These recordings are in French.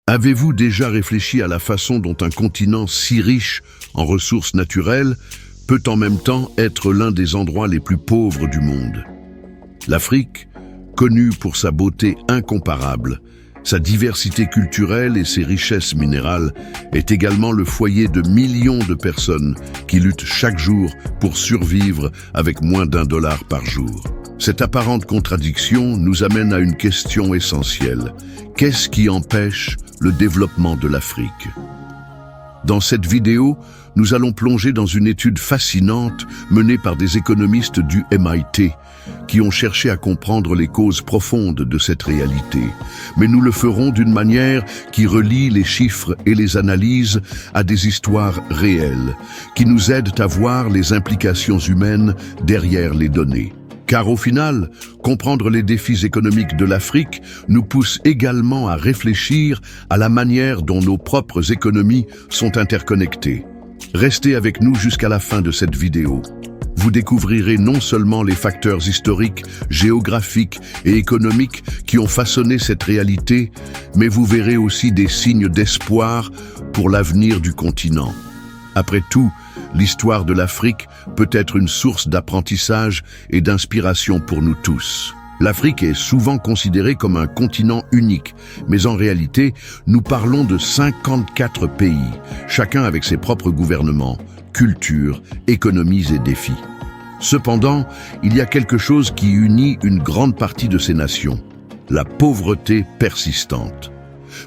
Avez-vous déjà réfléchi à la façon dont un continent si riche en ressources naturelles peut en même temps être l'un des endroits les plus pauvres du monde? L'Afrique, connue pour sa beauté incomparable, sa diversité culturelle et ses richesses minérales, est également le foyer de millions de personnes qui luttent chaque jour pour survivre avec moins d'$1 par jour. Cette apparente contradiction nous amène à une question essentielle. Qu'est-ce qui empêche le développement de l'Afrique? Dans cette vidéo, nous allons plonger dans une étude fascinante menée par des économistes du MIT qui ont cherché à comprendre les causes profondes de cette réalité. Mais nous le ferons d'une manière qui relie les chiffres et les analyses à des histoires réelles, qui nous aident à voir les implications humaines derrière les données. Car au final, comprendre les défis économiques de l'Afrique nous pousse également à réfléchir à la manière dont nos propres économies sont interconnectées. Restez avec nous jusqu'à la fin de cette vidéo. Vous découvrirez non seulement les facteurs historiques, géographiques et économiques qui ont façonné cette réalité, mais vous verrez aussi des signes d'espoir pour l'avenir du continent. Après tout, l'histoire de l'Afrique peut être une source d'apprentissage et d'inspiration pour nous tous. L'Afrique est souvent considérée comme un continent unique, mais en réalité, nous parlons de 54 pays, chacun avec ses propres gouvernements, cultures, économies et défis. Cependant, il y a quelque chose qui unit une grande partie de ces nations, la pauvreté persistante.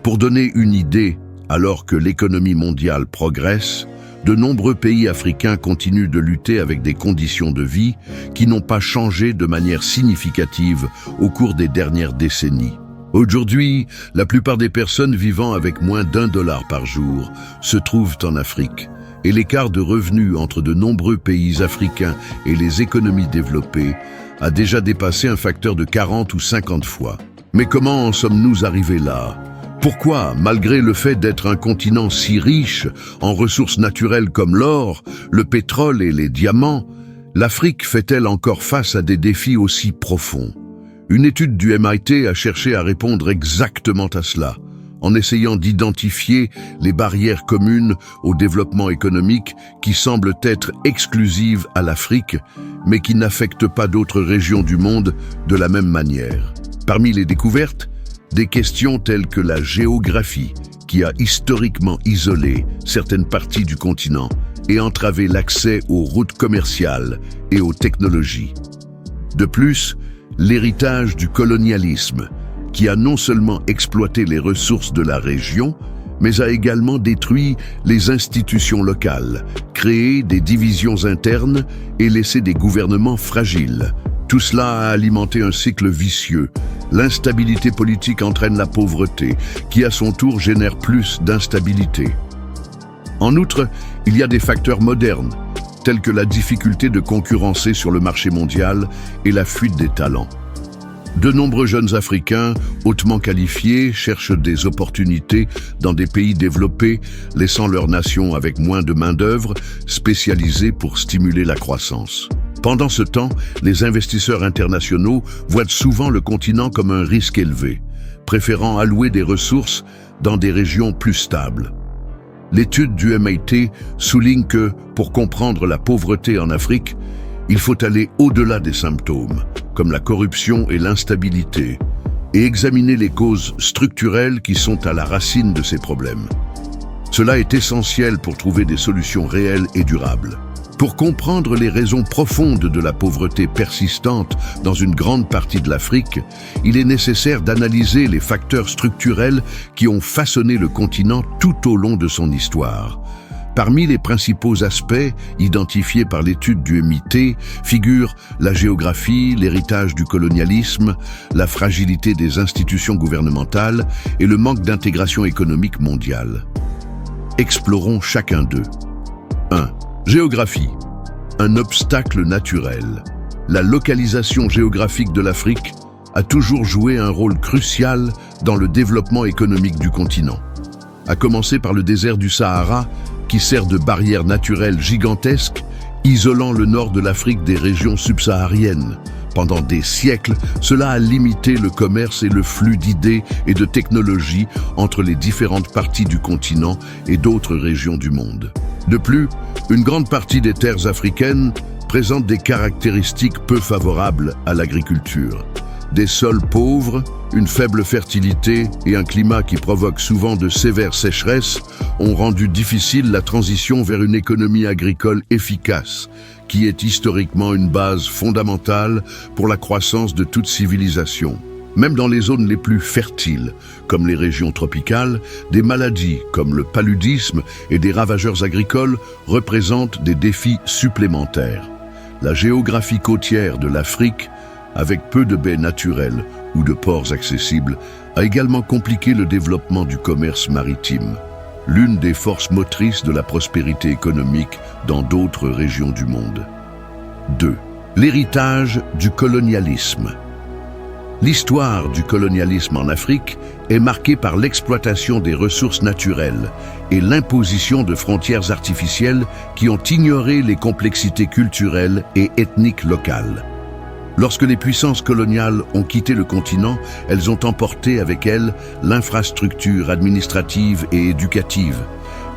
Pour donner une idée, alors que l'économie mondiale progresse, de nombreux pays africains continuent de lutter avec des conditions de vie qui n'ont pas changé de manière significative au cours des dernières décennies. Aujourd'hui, la plupart des personnes vivant avec moins d'$1 par jour se trouvent en Afrique, et l'écart de revenus entre de nombreux pays africains et les économies développées a déjà dépassé un facteur de 40 ou 50 fois. Mais comment en sommes-nous arrivés là ? Pourquoi, malgré le fait d'être un continent si riche en ressources naturelles comme l'or, le pétrole et les diamants, l'Afrique fait-elle encore face à des défis aussi profonds? Une étude du MIT a cherché à répondre exactement à cela, en essayant d'identifier les barrières communes au développement économique qui semblent être exclusives à l'Afrique, mais qui n'affectent pas d'autres régions du monde de la même manière. Parmi les découvertes, des questions telles que la géographie, qui a historiquement isolé certaines parties du continent et entravé l'accès aux routes commerciales et aux technologies. De plus, l'héritage du colonialisme, qui a non seulement exploité les ressources de la région, mais a également détruit les institutions locales, créé des divisions internes et laissé des gouvernements fragiles. Tout cela a alimenté un cycle vicieux. L'instabilité politique entraîne la pauvreté, qui à son tour génère plus d'instabilité. En outre, il y a des facteurs modernes, tels que la difficulté de concurrencer sur le marché mondial et la fuite des talents. De nombreux jeunes Africains, hautement qualifiés, cherchent des opportunités dans des pays développés, laissant leur nation avec moins de main-d'œuvre spécialisée pour stimuler la croissance. Pendant ce temps, les investisseurs internationaux voient souvent le continent comme un risque élevé, préférant allouer des ressources dans des régions plus stables. L'étude du MIT souligne que, pour comprendre la pauvreté en Afrique, il faut aller au-delà des symptômes, comme la corruption et l'instabilité, et examiner les causes structurelles qui sont à la racine de ces problèmes. Cela est essentiel pour trouver des solutions réelles et durables. Pour comprendre les raisons profondes de la pauvreté persistante dans une grande partie de l'Afrique, il est nécessaire d'analyser les facteurs structurels qui ont façonné le continent tout au long de son histoire. Parmi les principaux aspects identifiés par l'étude du MIT figurent la géographie, l'héritage du colonialisme, la fragilité des institutions gouvernementales et le manque d'intégration économique mondiale. Explorons chacun d'eux. 1. Géographie. Un obstacle naturel. La localisation géographique de l'Afrique a toujours joué un rôle crucial dans le développement économique du continent. À commencer par le désert du Sahara, qui sert de barrière naturelle gigantesque, isolant le nord de l'Afrique des régions subsahariennes, Pendant des siècles, cela a limité le commerce et le flux d'idées et de technologies entre les différentes parties du continent et d'autres régions du monde. De plus, une grande partie des terres africaines présentent des caractéristiques peu favorables à l'agriculture. Des sols pauvres, une faible fertilité et un climat qui provoque souvent de sévères sécheresses ont rendu difficile la transition vers une économie agricole efficace, qui est historiquement une base fondamentale pour la croissance de toute civilisation. Même dans les zones les plus fertiles, comme les régions tropicales, des maladies comme le paludisme et des ravageurs agricoles représentent des défis supplémentaires. La géographie côtière de l'Afrique, avec peu de baies naturelles ou de ports accessibles, a également compliqué le développement du commerce maritime, l'une des forces motrices de la prospérité économique dans d'autres régions du monde. 2. L'héritage du colonialisme. L'histoire du colonialisme en Afrique est marquée par l'exploitation des ressources naturelles et l'imposition de frontières artificielles qui ont ignoré les complexités culturelles et ethniques locales. Lorsque les puissances coloniales ont quitté le continent, elles ont emporté avec elles l'infrastructure administrative et éducative,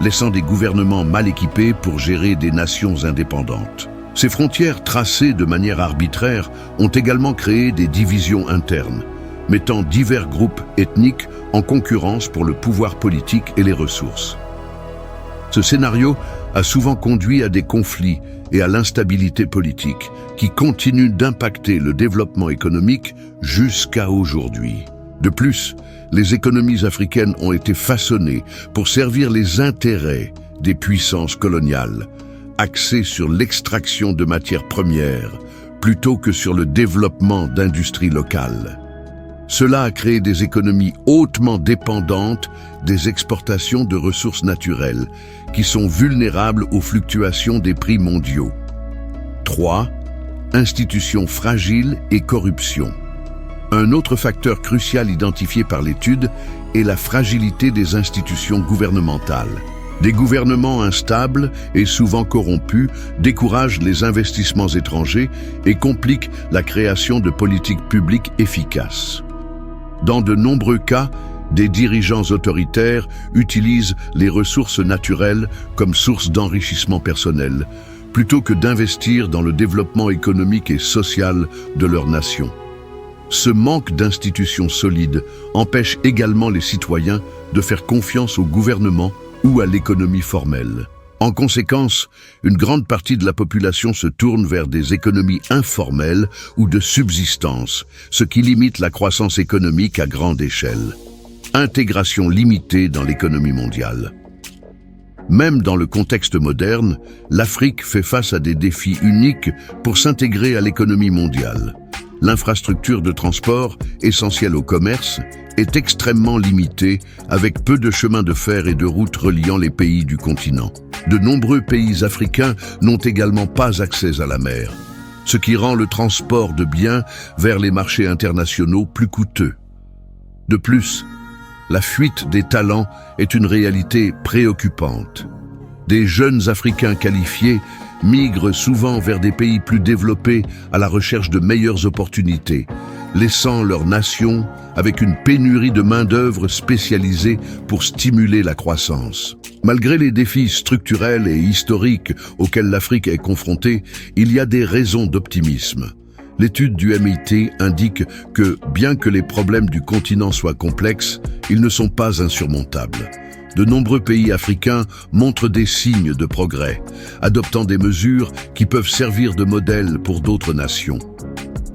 laissant des gouvernements mal équipés pour gérer des nations indépendantes. Ces frontières tracées de manière arbitraire ont également créé des divisions internes, mettant divers groupes ethniques en concurrence pour le pouvoir politique et les ressources. Ce scénario a souvent conduit à des conflits et à l'instabilité politique qui continuent d'impacter le développement économique jusqu'à aujourd'hui. De plus, les économies africaines ont été façonnées pour servir les intérêts des puissances coloniales, axées sur l'extraction de matières premières plutôt que sur le développement d'industries locales. Cela a créé des économies hautement dépendantes des exportations de ressources naturelles qui sont vulnérables aux fluctuations des prix mondiaux. 3. Institutions fragiles et corruption. Un autre facteur crucial identifié par l'étude est la fragilité des institutions gouvernementales. Des gouvernements instables et souvent corrompus découragent les investissements étrangers et compliquent la création de politiques publiques efficaces. Dans de nombreux cas, des dirigeants autoritaires utilisent les ressources naturelles comme source d'enrichissement personnel, plutôt que d'investir dans le développement économique et social de leur nation. Ce manque d'institutions solides empêche également les citoyens de faire confiance au gouvernement ou à l'économie formelle. En conséquence, une grande partie de la population se tourne vers des économies informelles ou de subsistance, ce qui limite la croissance économique à grande échelle. Intégration limitée dans l'économie mondiale. Même dans le contexte moderne, l'Afrique fait face à des défis uniques pour s'intégrer à l'économie mondiale. L'infrastructure de transport, essentielle au commerce, est extrêmement limitée, avec peu de chemins de fer et de routes reliant les pays du continent. De nombreux pays africains n'ont également pas accès à la mer, ce qui rend le transport de biens vers les marchés internationaux plus coûteux. De plus, la fuite des talents est une réalité préoccupante. Des jeunes Africains qualifiés migrent souvent vers des pays plus développés à la recherche de meilleures opportunités, laissant leur nation avec une pénurie de main-d'œuvre spécialisée pour stimuler la croissance. Malgré les défis structurels et historiques auxquels l'Afrique est confrontée, il y a des raisons d'optimisme. L'étude du MIT indique que, bien que les problèmes du continent soient complexes, ils ne sont pas insurmontables. De nombreux pays africains montrent des signes de progrès, adoptant des mesures qui peuvent servir de modèle pour d'autres nations.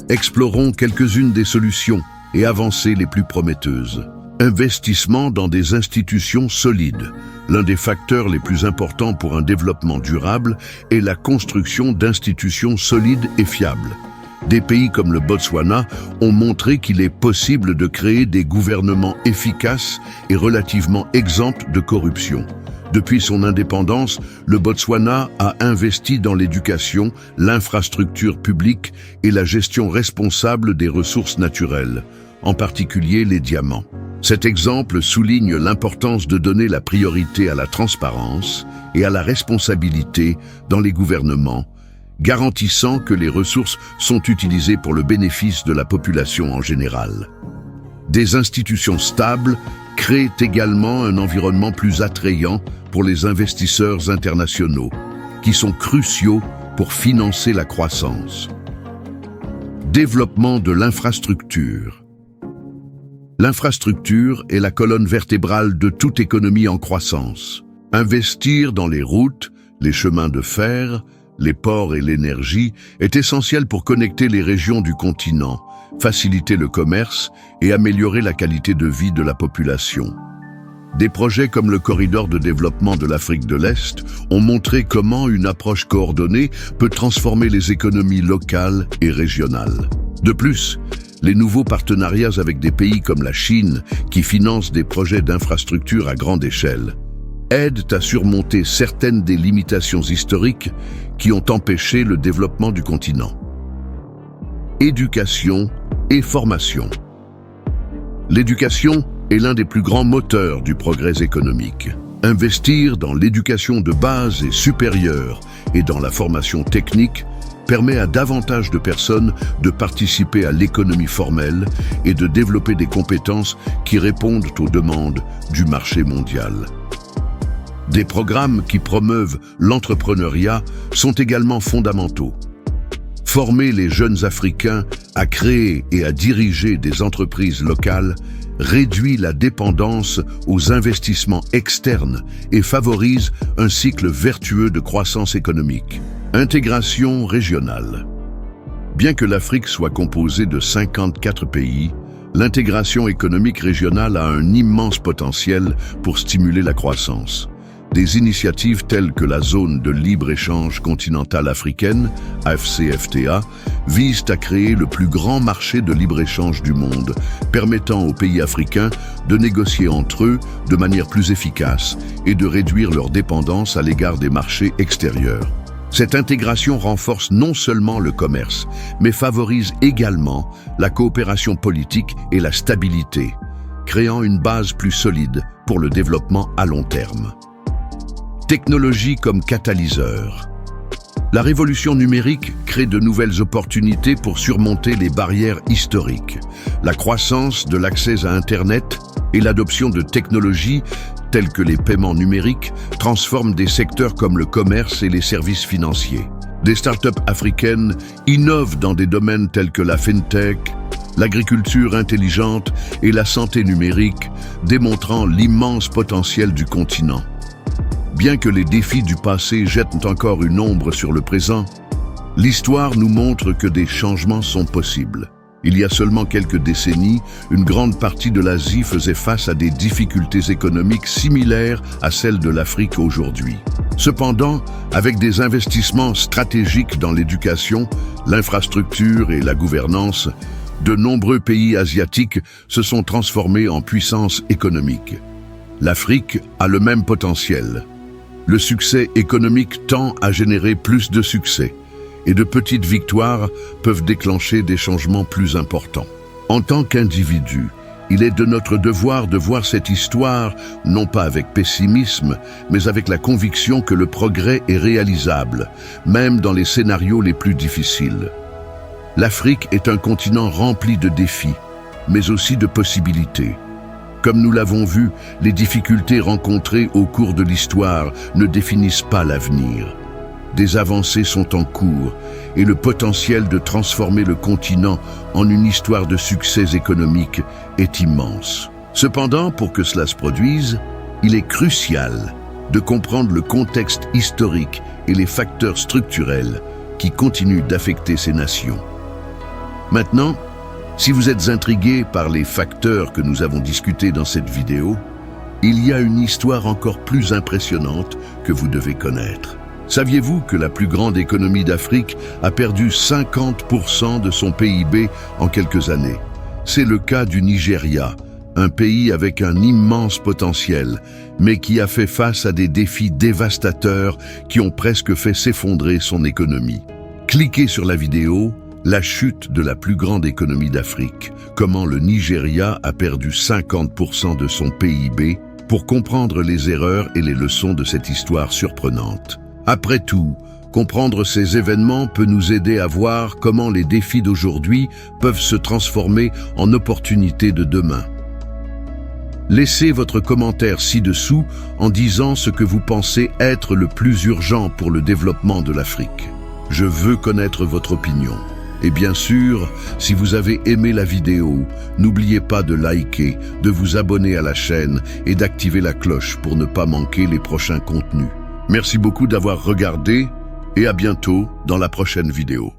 Explorons quelques-unes des solutions et avancées les plus prometteuses. Investissement dans des institutions solides. L'un des facteurs les plus importants pour un développement durable est la construction d'institutions solides et fiables. Des pays comme le Botswana ont montré qu'il est possible de créer des gouvernements efficaces et relativement exempts de corruption. Depuis son indépendance, le Botswana a investi dans l'éducation, l'infrastructure publique et la gestion responsable des ressources naturelles, en particulier les diamants. Cet exemple souligne l'importance de donner la priorité à la transparence et à la responsabilité dans les gouvernements, garantissant que les ressources sont utilisées pour le bénéfice de la population en général. Des institutions stables créent également un environnement plus attrayant pour les investisseurs internationaux, qui sont cruciaux pour financer la croissance. Développement de l'infrastructure. L'infrastructure est la colonne vertébrale de toute économie en croissance. Investir dans les routes, les chemins de fer, les ports et l'énergie est essentiel pour connecter les régions du continent, faciliter le commerce et améliorer la qualité de vie de la population. Des projets comme le corridor de développement de l'Afrique de l'Est ont montré comment une approche coordonnée peut transformer les économies locales et régionales. De plus, les nouveaux partenariats avec des pays comme la Chine, qui financent des projets d'infrastructure à grande échelle, aident à surmonter certaines des limitations historiques qui ont empêché le développement du continent. Éducation et formation. L'éducation est l'un des plus grands moteurs du progrès économique. Investir dans l'éducation de base et supérieure et dans la formation technique permet à davantage de personnes de participer à l'économie formelle et de développer des compétences qui répondent aux demandes du marché mondial. Des programmes qui promeuvent l'entrepreneuriat sont également fondamentaux. Former les jeunes Africains à créer et à diriger des entreprises locales réduit la dépendance aux investissements externes et favorise un cycle vertueux de croissance économique. Intégration régionale. Bien que l'Afrique soit composée de 54 pays, l'intégration économique régionale a un immense potentiel pour stimuler la croissance. Des initiatives telles que la zone de libre-échange continentale africaine, AFCFTA, visent à créer le plus grand marché de libre-échange du monde, permettant aux pays africains de négocier entre eux de manière plus efficace et de réduire leur dépendance à l'égard des marchés extérieurs. Cette intégration renforce non seulement le commerce, mais favorise également la coopération politique et la stabilité, créant une base plus solide pour le développement à long terme. Technologie comme catalyseur. La révolution numérique crée de nouvelles opportunités pour surmonter les barrières historiques. La croissance de l'accès à Internet et l'adoption de technologies telles que les paiements numériques transforment des secteurs comme le commerce et les services financiers. Des startups africaines innovent dans des domaines tels que la fintech, l'agriculture intelligente et la santé numérique, démontrant l'immense potentiel du continent. Bien que les défis du passé jettent encore une ombre sur le présent, l'histoire nous montre que des changements sont possibles. Il y a seulement quelques décennies, une grande partie de l'Asie faisait face à des difficultés économiques similaires à celles de l'Afrique aujourd'hui. Cependant, avec des investissements stratégiques dans l'éducation, l'infrastructure et la gouvernance, de nombreux pays asiatiques se sont transformés en puissance économique. L'Afrique a le même potentiel. Le succès économique tend à générer plus de succès, et de petites victoires peuvent déclencher des changements plus importants. En tant qu'individu, il est de notre devoir de voir cette histoire non pas avec pessimisme, mais avec la conviction que le progrès est réalisable, même dans les scénarios les plus difficiles. L'Afrique est un continent rempli de défis, mais aussi de possibilités. Comme nous l'avons vu, les difficultés rencontrées au cours de l'histoire ne définissent pas l'avenir. Des avancées sont en cours et le potentiel de transformer le continent en une histoire de succès économique est immense. Cependant, pour que cela se produise, il est crucial de comprendre le contexte historique et les facteurs structurels qui continuent d'affecter ces nations. Maintenant, si vous êtes intrigué par les facteurs que nous avons discutés dans cette vidéo, il y a une histoire encore plus impressionnante que vous devez connaître. Saviez-vous que la plus grande économie d'Afrique a perdu 50% de son PIB en quelques années? C'est le cas du Nigeria, un pays avec un immense potentiel, mais qui a fait face à des défis dévastateurs qui ont presque fait s'effondrer son économie. Cliquez sur la vidéo « La chute de la plus grande économie d'Afrique, comment le Nigeria a perdu 50% de son PIB » pour comprendre les erreurs et les leçons de cette histoire surprenante. Après tout, Comprendre ces événements peut nous aider à voir comment les défis d'aujourd'hui peuvent se transformer en opportunités de demain. Laissez votre commentaire ci-dessous en disant ce que vous pensez être le plus urgent pour le développement de l'Afrique. Je veux connaître votre opinion. Et bien sûr, si vous avez aimé la vidéo, n'oubliez pas de liker, de vous abonner à la chaîne et d'activer la cloche pour ne pas manquer les prochains contenus. Merci beaucoup d'avoir regardé et à bientôt dans la prochaine vidéo.